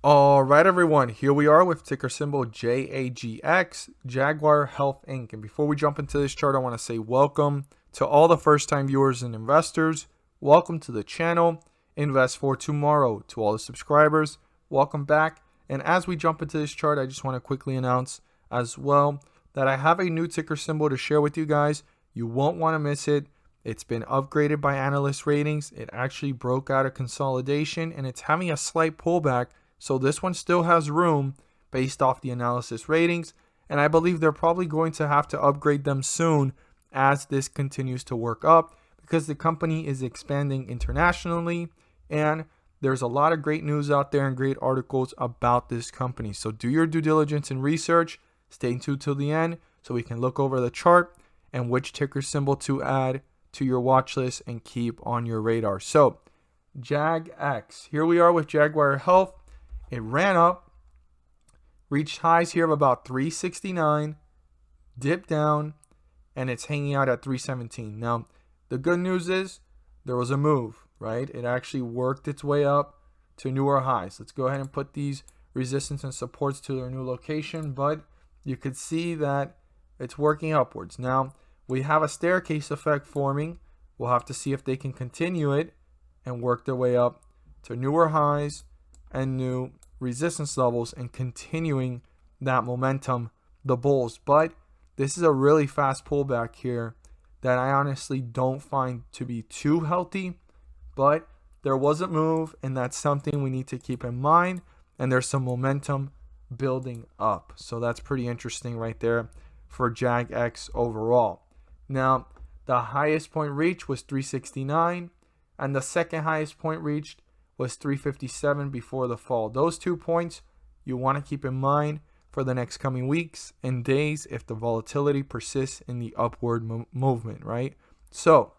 All right, everyone, here we are with ticker symbol JAGX, Jaguar Health Inc. And before we jump into this chart, I want to say welcome to all the first-time viewers and investors. Welcome to the channel, Invest for Tomorrow. To all the subscribers, welcome back. And as we jump into this chart, I just want to quickly announce as well that I have a new ticker symbol to share with you guys. You won't want to miss it. It's been upgraded by analyst ratings. It actually broke out of consolidation, and it's having a slight pullback. So this one still has room based off the analysis ratings, and I believe they're probably going to have to upgrade them soon as this continues to work up because the company is expanding internationally, and there's a lot of great news out there and great articles about this company. So do your due diligence and research. Stay tuned till the end so we can look over the chart and which ticker symbol to add to your watch list and keep on your radar. So Jagx, here we are with Jaguar Health. It ran up, reached highs here of about 369, dipped down, and it's hanging out at 317. Now, the good news is there was a move, right? It actually worked its way up to newer highs. Let's go ahead and put these resistance and supports to their new location, but you could see that it's working upwards. Now, we have a staircase effect forming. We'll have to see if they can continue it and work their way up to newer highs and new resistance levels and continuing that momentum, the bulls. But this is a really fast pullback here that I honestly don't find to be too healthy, but there was a move, and that's something we need to keep in mind, and there's some momentum building up. So that's pretty interesting right there for Jagx overall. Now, the highest point reached was 369, and the second highest point reached was 357 before the fall. Those 2 points you want to keep in mind for the next coming weeks and days if the volatility persists in the upward movement, right? So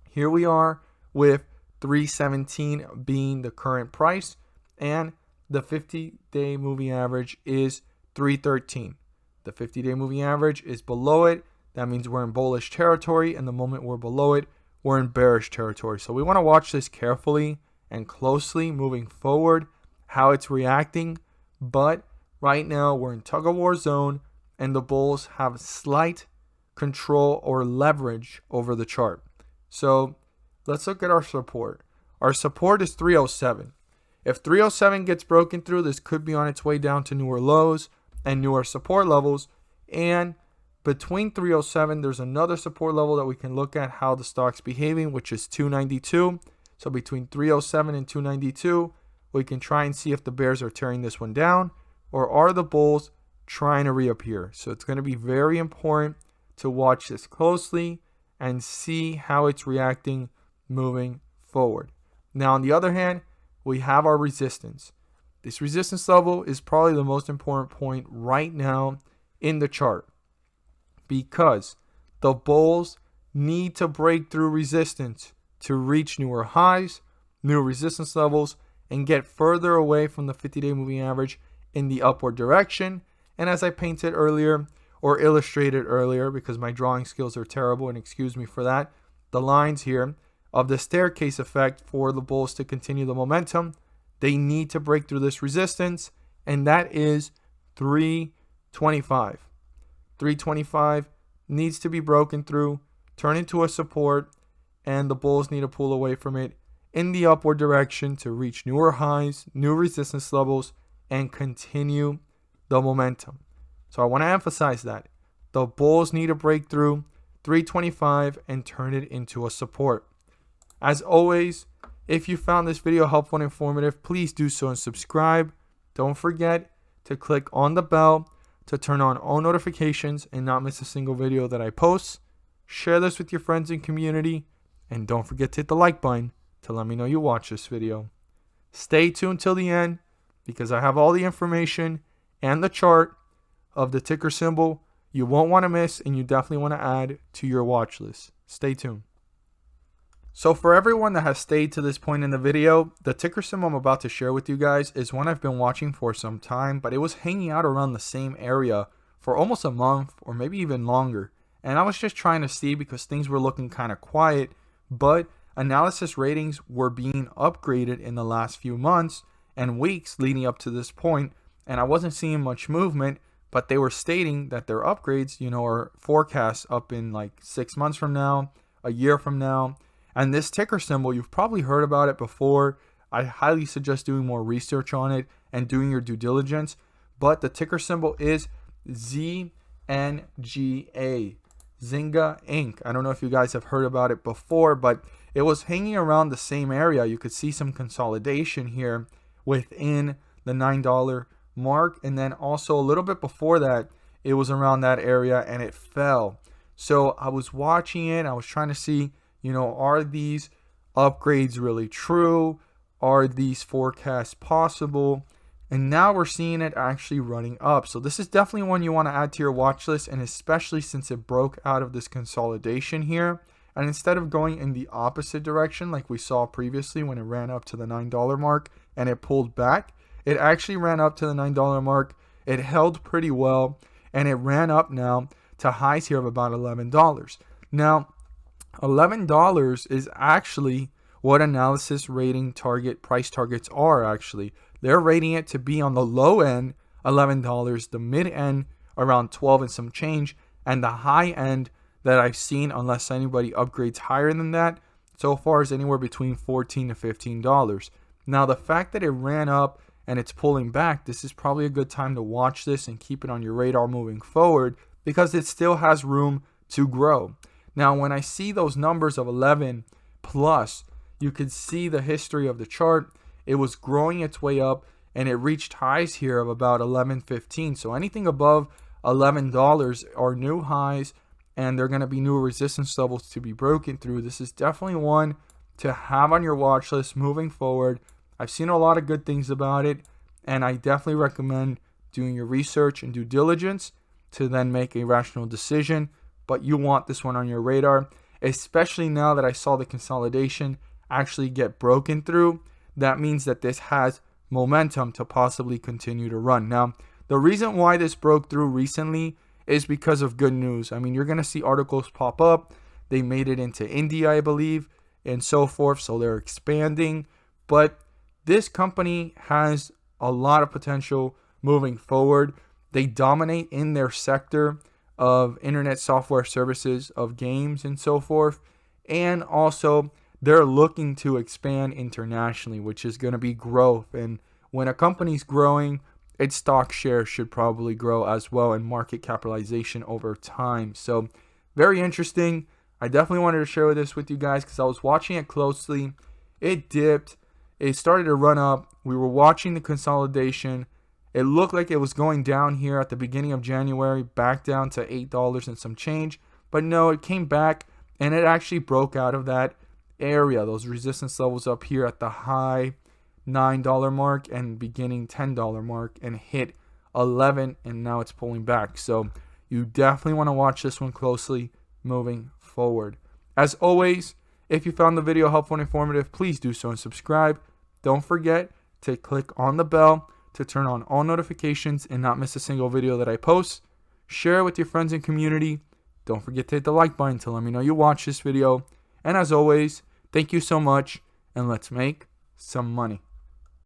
here we are with 317 being the current price, and the 50-day moving average is 313. The 50-day moving average is below it. That means we're in bullish territory, and the moment we're below it, we're in bearish territory. So we want to watch this carefully and closely moving forward, how it's reacting. But right now we're in tug of war zone, and the bulls have slight control or leverage over the chart. So let's look at our support. Our support is 307. If 307 gets broken through, this could be on its way down to newer lows and newer support levels. And between 307, there's another support level that we can look at how the stock's behaving, which is 292. So between 307 and 292, we can try and see if the bears are tearing this one down or are the bulls trying to reappear. So it's going to be very important to watch this closely and see how it's reacting moving forward. Now, on the other hand, we have our resistance. This resistance level is probably the most important point right now in the chart because the bulls need to break through resistance to reach newer highs, new resistance levels, and get further away from the 50-day moving average in the upward direction. And as I painted earlier or illustrated earlier, because my drawing skills are terrible and excuse me for that, the lines here of the staircase effect for the bulls to continue the momentum, they need to break through this resistance, and that is 325. 325 needs to be broken through, turn into a support, and the bulls need to pull away from it in the upward direction to reach newer highs, new resistance levels, and continue the momentum. So I want to emphasize that. The bulls need to break through 325 and turn it into a support. As always, if you found this video helpful and informative, please do so and subscribe. Don't forget to click on the bell to turn on all notifications and not miss a single video that I post. Share this with your friends and community. And don't forget to hit the like button to let me know you watched this video. Stay tuned till the end because I have all the information and the chart of the ticker symbol you won't want to miss and you definitely want to add to your watch list. Stay tuned. So for everyone that has stayed to this point in the video, the ticker symbol I'm about to share with you guys is one I've been watching for some time, but it was hanging out around the same area for almost a month or maybe even longer. And I was just trying to see because things were looking kind of quiet, but analysis ratings were being upgraded in the last few months, and weeks leading up to this point, and I wasn't seeing much movement, but they were stating that their upgrades, are forecasts up in like 6 months from now, a year from now. And this ticker symbol, you've probably heard about it before. I highly suggest doing more research on it and doing your due diligence. But the ticker symbol is ZNGA, Zynga Inc. I don't know if you guys have heard about it before, but it was hanging around the same area. You could see some consolidation here within the $9 mark, and then also a little bit before that it was around that area and it fell. So I was watching it, I was trying to see, are these upgrades really true? Are these forecasts possible? And now we're seeing it actually running up. So this is definitely one you want to add to your watch list, and especially since it broke out of this consolidation here. And instead of going in the opposite direction like we saw previously when it ran up to the $9 mark and it pulled back, it actually ran up to the $9 mark. It held pretty well, and it ran up now to highs here of about $11. Now, $11 is actually what analysis rating price targets are actually. They're rating it to be on the low end, $11, the mid end around 12 and some change, and the high end that I've seen, unless anybody upgrades higher than that, so far is anywhere between $14 to $15. Now, the fact that it ran up and it's pulling back, this is probably a good time to watch this and keep it on your radar moving forward, because it still has room to grow. Now, when I see those numbers of 11 plus, you could see the history of the chart. It was growing its way up, and it reached highs here of about $11.15. So anything above $11 are new highs, and they're going to be new resistance levels to be broken through. This is definitely one to have on your watch list moving forward. I've seen a lot of good things about it, and I definitely recommend doing your research and due diligence to then make a rational decision. But you want this one on your radar, especially now that I saw the consolidation actually get broken through. That means that this has momentum to possibly continue to run. Now, the reason why this broke through recently is because of good news. I mean, you're going to see articles pop up. They made it into India, I believe, and so forth. So they're expanding. But this company has a lot of potential moving forward. They dominate in their sector of internet software services, of games and so forth. And also, they're looking to expand internationally, which is going to be growth. And when a company's growing, its stock share should probably grow as well, and market capitalization over time. So very interesting. I definitely wanted to share this with you guys because I was watching it closely. It dipped. It started to run up. We were watching the consolidation. It looked like it was going down here at the beginning of January, back down to $8 and some change. But no, it came back, and it actually broke out of that area, those resistance levels up here at the high $9 mark and beginning $10 mark, and hit 11, and now it's pulling back. So you definitely want to watch this one closely moving forward. As always, if you found the video helpful and informative, please do so and subscribe. Don't forget to click on the bell to turn on all notifications and not miss a single video that I post. Share it with your friends and community. Don't forget to hit the like button to let me know you watched this video. And as always, thank you so much, and let's make some money.